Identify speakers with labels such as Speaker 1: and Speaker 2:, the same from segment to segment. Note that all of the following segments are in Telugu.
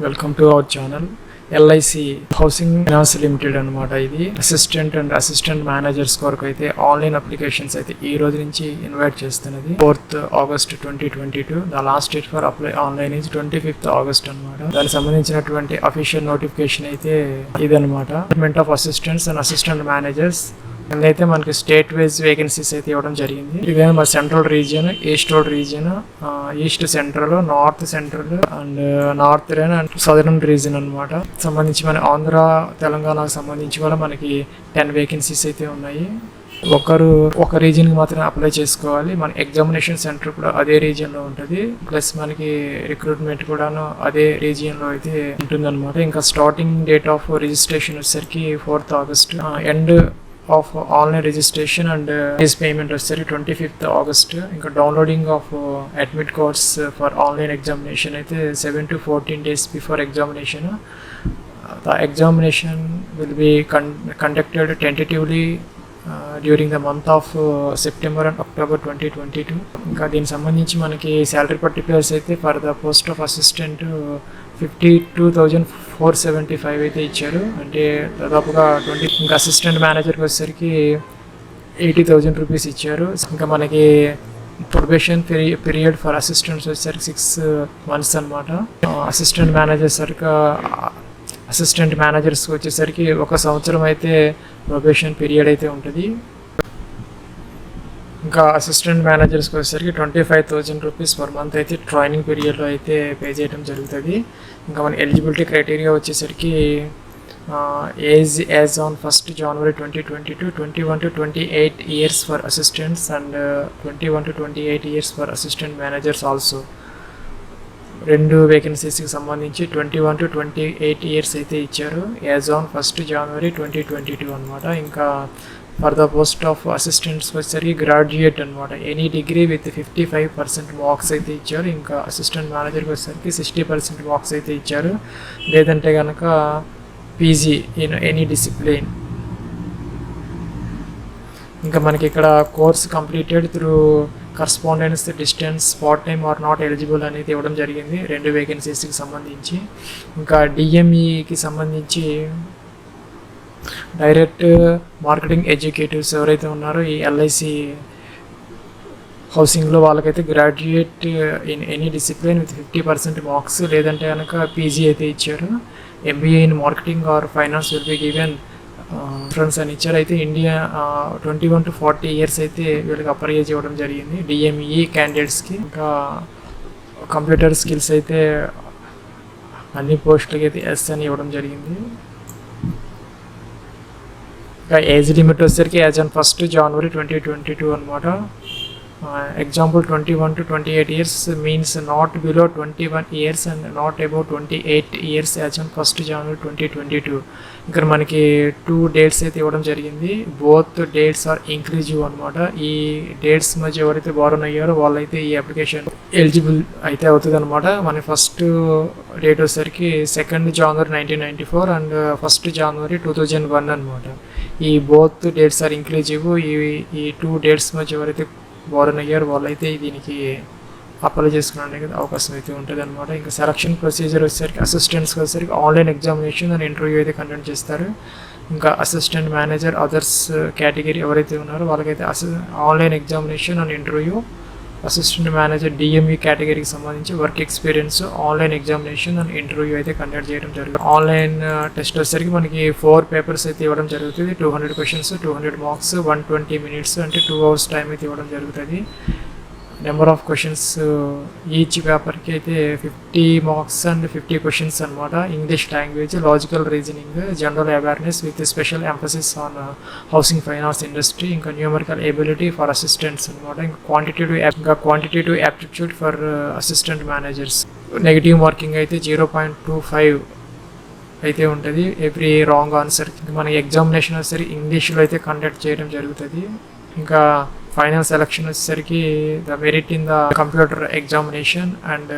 Speaker 1: Welcome to our channel. LIC housing finance limited అనమాట. ఇది అసిస్టెంట్ అండ్ అసిస్టెంట్ మేనేజర్స్ కొరకు అయితే ఆన్లైన్ అప్లికేషన్స్ అయితే ఈ రోజు నుంచి ఇన్వైట్ చేస్తున్నది. 4th August 2022. The last date for apply online is 25th August అనమాట. దానికి సంబంధించినటువంటి అఫీషియల్ నోటిఫికేషన్ అయితే ఇదనమాట. Department of assistants and assistant managers అయితే మనకి స్టేట్ వైజ్ వేకెన్సీస్ అయితే ఇవ్వడం జరిగింది. ఇదే మన central region, east region, east central, north central and north and southern region అనమాట. సంబంధించి మన ఆంధ్ర తెలంగాణకు సంబంధించి కూడా మనకి 10 వేకెన్సీస్ అయితే ఉన్నాయి. ఒక రీజియన్కి మాత్రమే అప్లై చేసుకోవాలి. మన ఎగ్జామినేషన్ సెంటర్ కూడా అదే రీజియన్లో ఉంటుంది. ప్లస్ మనకి రిక్రూట్మెంట్ కూడాను అదే రీజియన్లో అయితే ఉంటుందన్నమాట. ఇంకా స్టార్టింగ్ డేట్ ఆఫ్ రిజిస్ట్రేషన్ వచ్చేసరికి 4th August. End of online registration and fees payment వచ్చేసరికి 25th August. ఇంకా downloading of admit cards for online examination అయితే 7 to 14 days before examination. The examination will be conducted tentatively during the month of September and October 2022. ఇంకా దీనికి సంబంధించి మనకి శాలరీ పర్టిక్యులర్స్ అయితే for the post of assistant 52,475 అయితే ఇచ్చారు. అంటే దాదాపుగా 20. ఇంకా అసిస్టెంట్ మేనేజర్కి వచ్చేసరికి 80,000 రూపీస్ ఇచ్చారు. ఇంకా మనకి ప్రొబేషన్ పీరియడ్ ఫర్ అసిస్టెంట్స్ వచ్చేసరికి 6 months అనమాట. అసిస్టెంట్ మేనేజర్స్కి వచ్చేసరికి 1 సంవత్సరం అయితే ప్రొబేషన్ పీరియడ్ అయితే ఉంటుంది. ఇంకా అసిస్టెంట్ మేనేజర్స్కి వచ్చేసరికి 25,000 రూపీస్ పర్ మంత్ అయితే ట్రైనింగ్ పీరియడ్లో అయితే పే చేయడం జరుగుతుంది. ఇంకా మన ఎలిజిబిలిటీ క్రైటీరియా వచ్చేసరికి age as on 1st January 2022 21 to 28 years for assistants and 21 to 28 years for assistant managers also. 2 వేకెన్సీస్కి సంబంధించి 21 to 28 years అయితే ఇచ్చారు యాజ్ ఆన్ 1st January 2022 అనమాట. ఇంకా for the post of assistants వచ్చేసరికి గ్రాడ్యుయేట్ అనమాట. ఎనీ డిగ్రీ విత్ 55% మార్క్స్ అయితే ఇచ్చారు. ఇంకా అసిస్టెంట్ మేనేజర్కి వచ్చేసరికి 60% మార్క్స్ అయితే ఇచ్చారు. లేదంటే కనుక పీజీ ఇన్ ఎనీ డిసిప్లిన్. ఇంకా మనకి ఇక్కడ course completed through correspondence distance part time are not eligible అనేది ఇవ్వడం జరిగింది 2 వేకెన్సీస్కి సంబంధించి. ఇంకా డిఎంఈకి సంబంధించి డైరెక్ట్ మార్కెటింగ్ ఎగ్జిక్యూటివ్స్ ఎవరైతే ఉన్నారో ఈ LIC హౌసింగ్లో వాళ్ళకైతే graduate in any discipline with 50% marks, లేదంటే కనుక పీజీ అయితే ఇచ్చారు. MBA in marketing are finance will be given friends అని ఇచ్చారు. అయితే ఇండియా 21 to 40 years అయితే వీళ్ళకి అప్పర్ ఏజ్ ఇవ్వడం జరిగింది DME క్యాండిడేట్స్కి. ఇంకా కంప్యూటర్ స్కిల్స్ అయితే అన్ని పోస్టులకి అయితే S అని ఇవ్వడం జరిగింది. ఇంకా ఏజ్ లిమిట్ వచ్చేసరికి యాజ్ ఆన్ 1st January 2022 అనమాట. Example 21 to 28 years means not below 21 years and not above 28 years as on 1st January 2022. ఇక్కడ మనకి 2 dates అయితే ఇవ్వడం జరిగింది. బోత్ డేట్స్ ఆర్ ఇంక్లూజివ్ అనమాట. ఈ డేట్స్ మధ్య ఎవరైతే బారోన్ అయ్యారో వాళ్ళైతే ఈ అప్లికేషన్ ఎలిజిబుల్ అయితే అవుతుంది అనమాట. మన ఫస్ట్ డేట్ వచ్చేసరికి 2nd January 1994 and 1st January 2001 అనమాట. ఈ బోత్ డేట్స్ ఆర్ ఇంక్లూజివ్. ఈ 2 dates మధ్య ఎవరైతే బారోన్ అయ్యారో వాళ్ళైతే దీనికి అప్లై చేసుకోవడానికి అవకాశం అయితే ఉంటుంది అనమాట. ఇంకా సెలక్షన్ ప్రొసీజర్ వచ్చేసరికి అసిస్టెంట్స్కి వచ్చేసరికి ఆన్లైన్ ఎగ్జామినేషన్ అండ్ ఇంటర్వ్యూ అయితే కండక్ట్ చేస్తారు. ఇంకా అసిస్టెంట్ మేనేజర్ అదర్స్ కేటగిరీ ఎవరైతే ఉన్నారో వాళ్ళకైతే online examination and interview. Assistant manager DME కేటగిరీకి సంబంధించి work experience, online examination and interview అయితే కండక్ట్ చేయడం జరుగుతుంది. ఆన్లైన్ టెస్ట్ వచ్చేసరికి మనకి 4 papers అయితే ఇవ్వడం జరుగుతుంది. 200 questions, 200 marks, 120 minutes అంటే 2 hours టైం అయితే ఇవ్వడం జరుగుతుంది. నెంబర్ ఆఫ్ క్వశ్చన్స్ ఈచ్ పేపర్కి అయితే 50 marks అండ్ 50 questions అనమాట. English language, logical reasoning, general awareness with special emphasis on housing finance industry. ఇంకా న్యూమరికల్ ఎబిలిటీ ఫర్ అసిస్టెంట్స్ అనమాట. ఇంకా quantitative aptitude for assistant managers. Negative marking అయితే 0.25 అయితే ఉంటుంది ఎవ్రీ రాంగ్ ఆన్సర్. మన ఎగ్జామినేషన్ వచ్చేసరికి ఇంగ్లీష్లో అయితే కండక్ట్ చేయడం జరుగుతుంది. ఇంకా ఫైనల్ సెలక్షన్ వచ్చేసరికి the merit in the computer examination and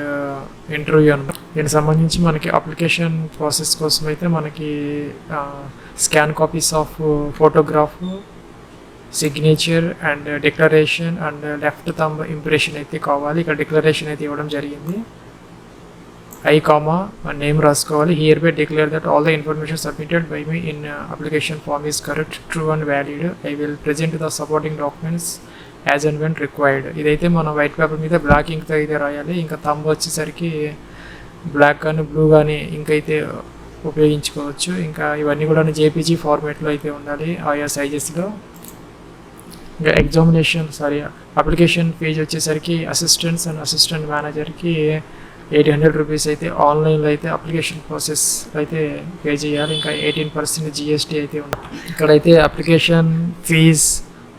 Speaker 1: interview అనమాట. దీనికి సంబంధించి మనకి అప్లికేషన్ ప్రాసెస్ కోసం అయితే మనకి scan copies of photograph, signature and declaration and left thumb impression అయితే కావాలి. ఇక్కడ డిక్లరేషన్ అయితే ఇవ్వడం జరిగింది. ఐ కామా నేమ్ రాసుకోవాలి. Hereby declare that all the information submitted by me in application form is correct, true and valid. I will present the supporting documents as and when required. ఇదైతే మనం వైట్ పేపర్ మీద బ్లాక్ ఇంక్తో అయితే రాయాలి. ఇంకా థంబ్ వచ్చేసరికి బ్లాక్ కానీ బ్లూ కానీ ఇంకైతే ఉపయోగించుకోవచ్చు. ఇంకా ఇవన్నీ కూడా జేపీజీ ఫార్మేట్లో అయితే ఉండాలి ఆయా సైజెస్లో. ఇంకా అప్లికేషన్ ఫీజు వచ్చేసరికి అసిస్టెంట్స్ అండ్ అసిస్టెంట్ మేనేజర్కి 800 రూపీస్ అయితే ఆన్లైన్లో అయితే అప్లికేషన్ ప్రాసెస్ అయితే పే చేయాలి. ఇంకా 18% జిఎస్టీ అయితే ఉంది. ఇక్కడైతే application fees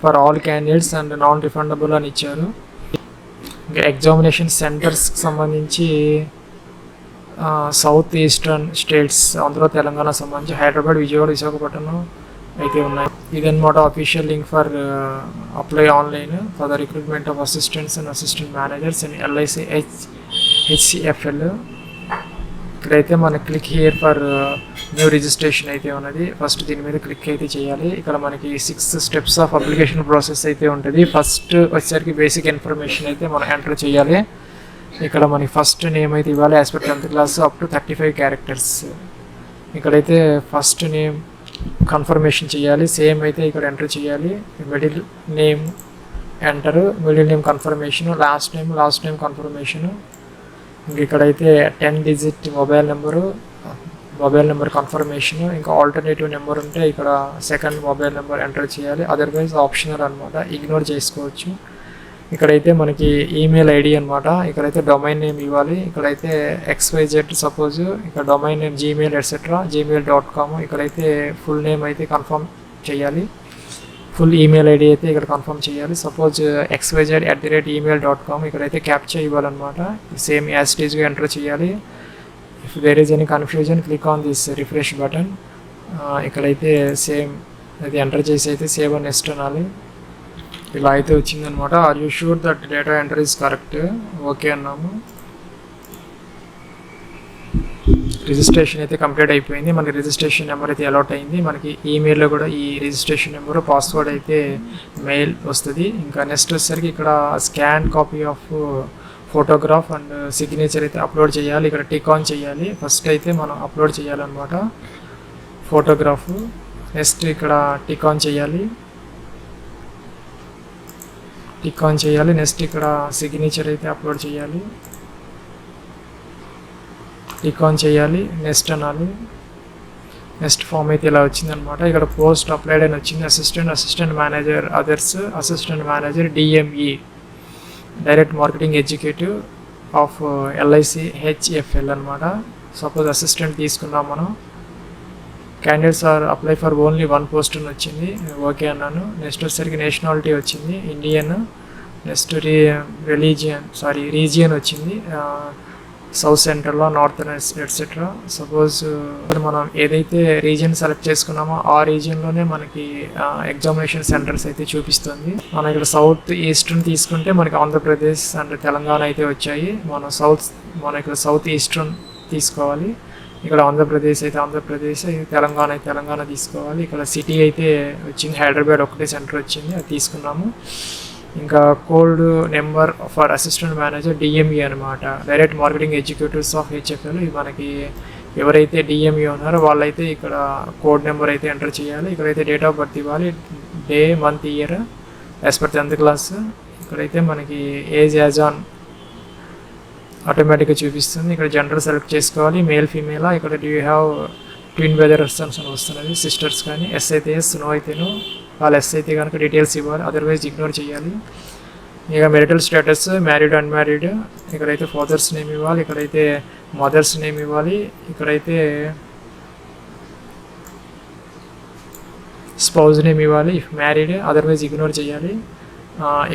Speaker 1: for all candidates and non refundable అని ఇచ్చారు. ఇంకా ఎగ్జామినేషన్ సెంటర్స్కి సంబంధించి south eastern states, Andhra Telangana సంబంధించి హైదరాబాద్, విజయవాడ, విశాఖపట్నం అయితే ఉన్నాయి. ఇదన్నమాట official link for apply online for the recruitment of assistants and assistant managers in LIC HFL. ఇక్కడైతే మన click here for new registration అయితే ఉన్నది. ఫస్ట్ దీని మీద క్లిక్ అయితే చేయాలి. ఇక్కడ మనకి 6 స్టెప్స్ ఆఫ్ అప్లికేషన్ ప్రాసెస్ అయితే ఉంటుంది. ఫస్ట్ వచ్చేసరికి బేసిక్ ఇన్ఫర్మేషన్ అయితే మనం ఎంటర్ చేయాలి. ఇక్కడ మనకి ఫస్ట్ నేమ్ అయితే ఇవ్వాలి as per 10th class up to 35 characters. ఇక్కడైతే ఫస్ట్ నేమ్ కన్ఫర్మేషన్ చేయాలి, సేమ్ అయితే ఇక్కడ ఎంటర్ చేయాలి. Middle name enter, middle name confirmation, last name confirmation. ఇంక ఇక్కడైతే 10 డిజిట్ మొబైల్ నెంబర్ కన్ఫర్మేషన్. ఇంకా ఆల్టర్నేటివ్ నెంబర్ ఉంటే ఇక్కడ సెకండ్ మొబైల్ నెంబర్ ఎంటర్ చేయాలి. అదర్వైజ్ ఆప్షనల్ అనమాట, ఇగ్నోర్ చేసుకోవచ్చు. ఇక్కడైతే మనకి ఈమెయిల్ ఐడి అనమాట. ఇక్కడైతే డొమైన్ నేమ్ ఇవ్వాలి. ఇక్కడైతే XYZ సపోజ్ ఇక్కడ domain name Gmail etcetera gmail.com. ఇక్కడైతే ఫుల్ నేమ్ అయితే కన్ఫర్మ్ చేయాలి. ఫుల్ ఈమెయిల్ ఐడి అయితే ఇక్కడ కన్ఫర్మ్ చేయాలి. Suppose xyz@email.com. ఇక్కడైతే క్యాప్చా ఇవ్వాలన్నమాట. సేమ్ యాజ్ ఇట్ ఈజ్గా ఎంటర్ చేయాలి. If there is any confusion click on this refresh button. ఇక్కడైతే సేమ్ అది ఎంటర్ చేసి అయితే సేవ్ అండ్ నెక్స్ట్ అనాలి. ఇలా అయితే వచ్చిందనమాట. Are you sure that data enter is correct? Okay అన్నాము. రిజిస్ట్రేషన్ అయితే కంప్లీట్ అయిపోయింది. మనకి రిజిస్ట్రేషన్ నెంబర్ అయితే అలాట్ అయింది. మనకి ఈమెయిల్లో కూడా ఈ రిజిస్ట్రేషన్ నెంబర్, పాస్వర్డ్ అయితే మెయిల్ వస్తుంది. ఇంకా నెక్స్ట్ వచ్చేసరికి ఇక్కడ scan copy of photograph and signature అయితే అప్లోడ్ చేయాలి. ఇక్కడ టిక్ ఆన్ చేయాలి. ఫస్ట్ అయితే మనం అప్లోడ్ చేయాలన్నమాట ఫోటోగ్రాఫ్. నెక్స్ట్ ఇక్కడ టిక్ ఆన్ చేయాలి. నెక్స్ట్ ఇక్కడ సిగ్నేచర్ అయితే అప్లోడ్ చేయాలి. టిక్ ఆన్ చేయాలి. నెక్స్ట్ అనాలి. నెక్స్ట్ ఫామ్ అయితే ఇలా వచ్చిందనమాట. ఇక్కడ పోస్ట్ అప్లైడ్ అని వచ్చింది. Assistant manager others, assistant manager DME, direct marketing executive of LIC HFL అనమాట. సపోజ్ అసిస్టెంట్ తీసుకున్నాం మనం. Candidates are apply for only 1 post అని వచ్చింది. ఓకే అన్నాను. నెక్స్ట్ వచ్చేసరికి నేషనాలిటీ వచ్చింది ఇండియన్. నెక్స్ట్ రీజియన్ వచ్చింది సౌత్ సెంట్రల్లో, నార్త్ ఎట్సెట్రా. సపోజ్ మనం ఏదైతే రీజియన్ సెలెక్ట్ చేసుకున్నామో ఆ రీజియన్లోనే మనకి ఎగ్జామినేషన్ సెంటర్స్ అయితే చూపిస్తుంది. మనం ఇక్కడ సౌత్ ఈస్టర్న్ తీసుకుంటే మనకి ఆంధ్రప్రదేశ్ అండ్ తెలంగాణ అయితే వచ్చాయి. మనం ఇక్కడ సౌత్ ఈస్టర్న్ తీసుకోవాలి. ఇక్కడ ఆంధ్రప్రదేశ్, తెలంగాణ తీసుకోవాలి. ఇక్కడ సిటీ అయితే వచ్చింది, హైదరాబాద్ ఒకటే సెంటర్ వచ్చింది, అది తీసుకున్నాము. ఇంకా code number for assistant manager DME అనమాట, direct marketing executives of HFL. మనకి ఎవరైతే DME ఉన్నారో వాళ్ళైతే ఇక్కడ కోడ్ నెంబర్ అయితే ఎంటర్ చేయాలి. ఇక్కడైతే డేట్ ఆఫ్ బర్త్ ఇవ్వాలి, day, month, year as per 10th class. ఇక్కడైతే మనకి ఏజ్ యాజ్ ఆన్ ఆటోమేటిక్గా చూపిస్తుంది. ఇక్కడ జెండర్ సెలెక్ట్ చేసుకోవాలి, మేల్ ఫీమేలా. ఇక్కడ do you have twin brothers అని వస్తున్నది, సిస్టర్స్ కానీ. ఎస్ అయితే ఎస్, నో అయితే నో. వాళ్ళు ఎస్ అయితే కనుక డీటెయిల్స్ ఇవ్వాలి, అదర్వైజ్ ఇగ్నోర్ చేయాలి. ఇక మెరిటల్ స్టేటస్ మ్యారీడ్ అన్మ్యారీడ్. ఇక్కడైతే ఫాదర్స్ నేమ్ ఇవ్వాలి, ఇక్కడైతే మదర్స్ నేమ్ ఇవ్వాలి, ఇక్కడైతే స్పౌజ్ నేమ్ ఇవ్వాలి ఇఫ్ మ్యారీడ్, అదర్వైజ్ ఇగ్నోర్ చేయాలి.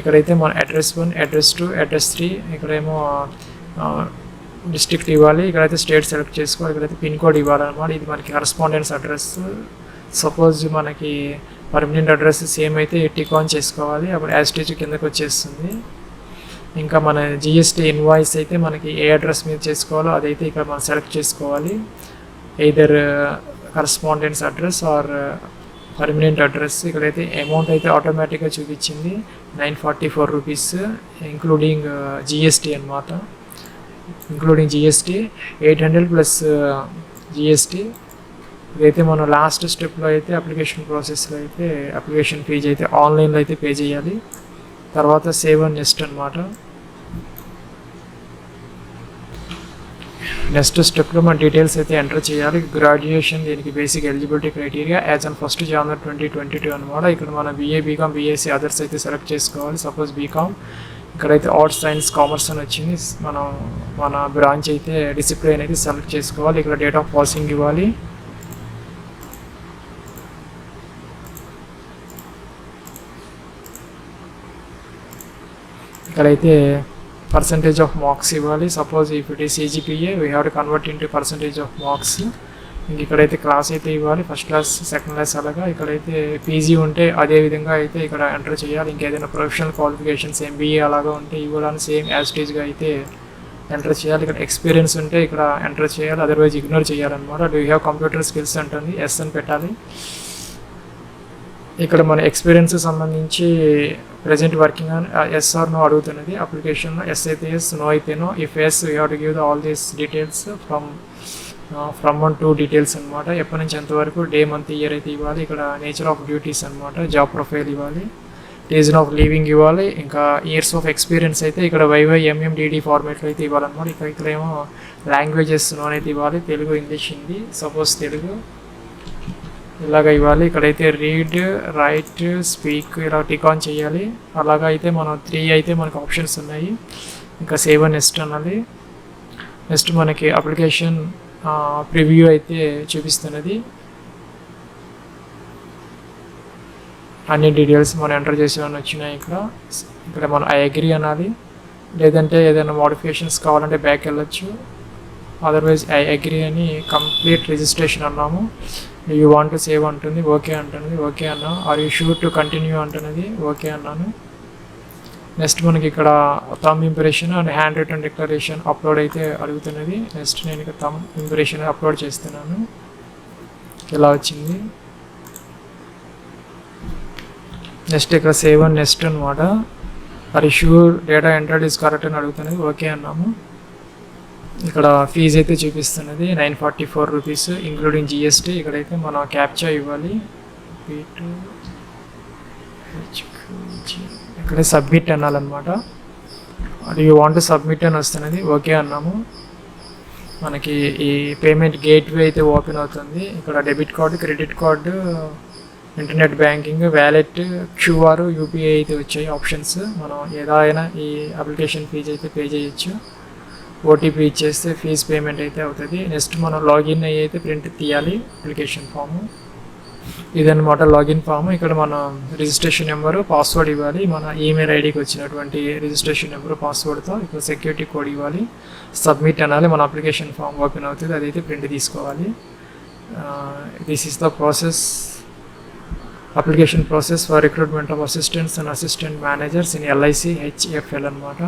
Speaker 1: ఇక్కడైతే మన అడ్రస్ 1, అడ్రస్ 2, అడ్రస్ 3. ఇక్కడేమో డిస్ట్రిక్ట్ ఇవ్వాలి, ఇక్కడైతే స్టేట్ సెలెక్ట్ చేసుకోవాలి, ఇక్కడైతే పిన్ కోడ్ ఇవ్వాలన్నమాట. ఇది మనకి కరస్పాండెన్స్ అడ్రస్. సపోజ్ మనకి పర్మనెంట్ అడ్రస్ సేమ్ అయితే టిక్ ఆన్ చేసుకోవాలి, అప్పుడు యాస్టేజ్ కిందకి వచ్చేస్తుంది. ఇంకా మన GST ఇన్వాయిస్ అయితే మనకి ఏ అడ్రస్ మీద చేసుకోవాలో అదైతే ఇక్కడ మనం సెలెక్ట్ చేసుకోవాలి. Either correspondence address or permanent address. ఇక్కడైతే అమౌంట్ అయితే ఆటోమేటిక్గా చూపించింది 944 రూపీస్ ఇంక్లూడింగ్ GST అనమాట. Including GST 800 plus GST. ఇదైతే మనం లాస్ట్ స్టెప్లో అయితే అప్లికేషన్ ప్రాసెస్లో అయితే అప్లికేషన్ ఫీజు అయితే ఆన్లైన్లో అయితే పే చేయాలి. తర్వాత సేవ్ అండ్ నెక్స్ట్ అనమాట. నెక్స్ట్ స్టెప్లో మన డీటెయిల్స్ అయితే ఎంటర్ చేయాలి. గ్రాడ్యుయేషన్, దీనికి basic eligibility criteria as on 1 January 2022 అనమాట. ఇక్కడ మన BA, BCom, BSc అదర్స్ అయితే సెలెక్ట్ చేసుకోవాలి. సపోజ్ BCom, ఇక్కడైతే ఆర్ట్స్, సైన్స్, కామర్స్ అని వచ్చింది. మన బ్రాంచ్ అయితే డిసిప్లిన్ అయితే సెలెక్ట్ చేసుకోవాలి. ఇక్కడ డేట్ ఆఫ్ పాసింగ్ ఇవ్వాలి. ఇక్కడైతే percentage of marks ఇవ్వాలి. Suppose if it is CGPA we have to convert into percentage of marks. ఇక్కడైతే క్లాస్ అయితే ఇవ్వాలి, ఫస్ట్ క్లాస్, సెకండ్ క్లాస్ అలాగా. ఇక్కడైతే PG ఉంటే అదే విధంగా అయితే ఇక్కడ ఎంటర్ చేయాలి. ఇంకేదైనా ప్రొఫెషనల్ క్వాలిఫికేషన్స్ MBA అలాగా ఉంటే ఇవ్వడానికి సేమ్ యాజ్ టీజ్గా అయితే ఎంటర్ చేయాలి. ఇక్కడ ఎక్స్పీరియన్స్ ఉంటే ఇక్కడ ఎంటర్ చేయాలి, అదర్వైజ్ ఇగ్నోర్ చేయాలన్నమాట. Do you have computer skills అంటుంది, ఎస్ అని పెట్టాలి. ఇక్కడ మన ఎక్స్పీరియన్స్ సంబంధించి ప్రెజెంట్ వర్కింగ్ అని ఎస్ ఆర్ నో అడుగుతున్నది. అప్లికేషన్లో ఎస్ అయితే ఎస్, నో అయితే no. If yes you have to give all these details from 1 to details అనమాట. ఎప్పటి నుంచి ఎంతవరకు, డే, మంత్, ఇయర్ అయితే ఇవ్వాలి. ఇక్కడ నేచర్ ఆఫ్ డ్యూటీస్ అనమాట, జాబ్ ప్రొఫైల్ ఇవ్వాలి, రీజన్ ఆఫ్ లీవింగ్ ఇవ్వాలి. ఇంకా ఇయర్స్ ఆఫ్ ఎక్స్పీరియన్స్ అయితే ఇక్కడ YYMMDD ఫార్మేట్లో అయితే ఇవ్వాలన్నమాట. ఇక్కడ ఏమో లాంగ్వేజెస్ అయితే ఇవ్వాలి, తెలుగు, ఇంగ్లీష్, హిందీ. సపోజ్ తెలుగు ఇలాగ ఇవ్వాలి. ఇక్కడైతే రీడ్, రైట్, స్పీక్ ఇలా టిక్ ఆన్ చేయాలి. అలాగా అయితే మనం 3 అయితే మనకు ఆప్షన్స్ ఉన్నాయి. ఇంకా సేవ్ అండ్ నెక్స్ట్ అన్నది. నెక్స్ట్ మనకి అప్లికేషన్ ప్రివ్యూ అయితే చూపిస్తున్నది. అన్ని డీటెయిల్స్ మనం ఎంటర్ చేసేవన్నీ వచ్చినాయి. ఇక్కడ మనం ఐ అగ్రీ అనాలి, లేదంటే ఏదైనా మోడిఫికేషన్స్ కావాలంటే బ్యాక్ వెళ్ళొచ్చు. అదర్వైజ్ ఐ అగ్రీ అని కంప్లీట్ రిజిస్ట్రేషన్ అన్నాము. యూ వాంట్ టు సేవ్ అంటుంది, ఓకే అంటున్నది, ఓకే అన్నా. Are you sure to continue అంటున్నది, ఓకే అన్నాను. నెక్స్ట్ మనకి ఇక్కడ thumb impression and hand written declaration upload అయితే అడుగుతున్నది. నెక్స్ట్ నేను ఇక్కడ థంబ్ ఇంప్రెషన్ అప్లోడ్ చేస్తున్నాను. ఇలా వచ్చింది. నెక్స్ట్ ఇక్కడ సేవ్ అండ్ నెక్స్ట్ అనమాట. Are you sure data entered is correct అని అడుగుతున్నది, ఓకే అన్నాము. ఇక్కడ ఫీజు అయితే చూపిస్తున్నది 944 రూపీస్ ఇంక్లూడింగ్ GST. ఇక్కడైతే మనం క్యాప్చా ఇవ్వాలి. ఇక్కడ సబ్మిట్ అనాలన్నమాట. అది యూ వాంట్ సబ్మిట్ అని వస్తున్నది, ఓకే అన్నాము. మనకి ఈ పేమెంట్ గేట్వే అయితే ఓపెన్ అవుతుంది. ఇక్కడ debit card, credit card, internet banking, wallet, QR, UPI అయితే వచ్చాయి ఆప్షన్స్. మనం ఏదైనా ఈ అప్లికేషన్ ఫీజు అయితే పే చేయొచ్చు. OTP ఇచ్చేస్తే ఫీజ్ పేమెంట్ అయితే అవుతుంది. నెక్స్ట్ మనం లాగిన్ అయ్యి అయితే ప్రింట్ తీయాలి అప్లికేషన్ ఫాము. ఇదన్నమాట లాగిన్ ఫామ్. ఇక్కడ మన రిజిస్ట్రేషన్ నెంబరు, పాస్వర్డ్ ఇవ్వాలి. మన ఈమెయిల్ ఐడికి వచ్చినటువంటి రిజిస్ట్రేషన్ నెంబరు, పాస్వర్డ్తో ఇక్కడ సెక్యూరిటీ కోడ్ ఇవ్వాలి. సబ్మిట్ అనాలి. మన అప్లికేషన్ ఫామ్ ఓపెన్ అవుతుంది, అదైతే ప్రింట్ తీసుకోవాలి. This is the process, application process for recruitment of assistants and assistant managers in LIC HFL అనమాట.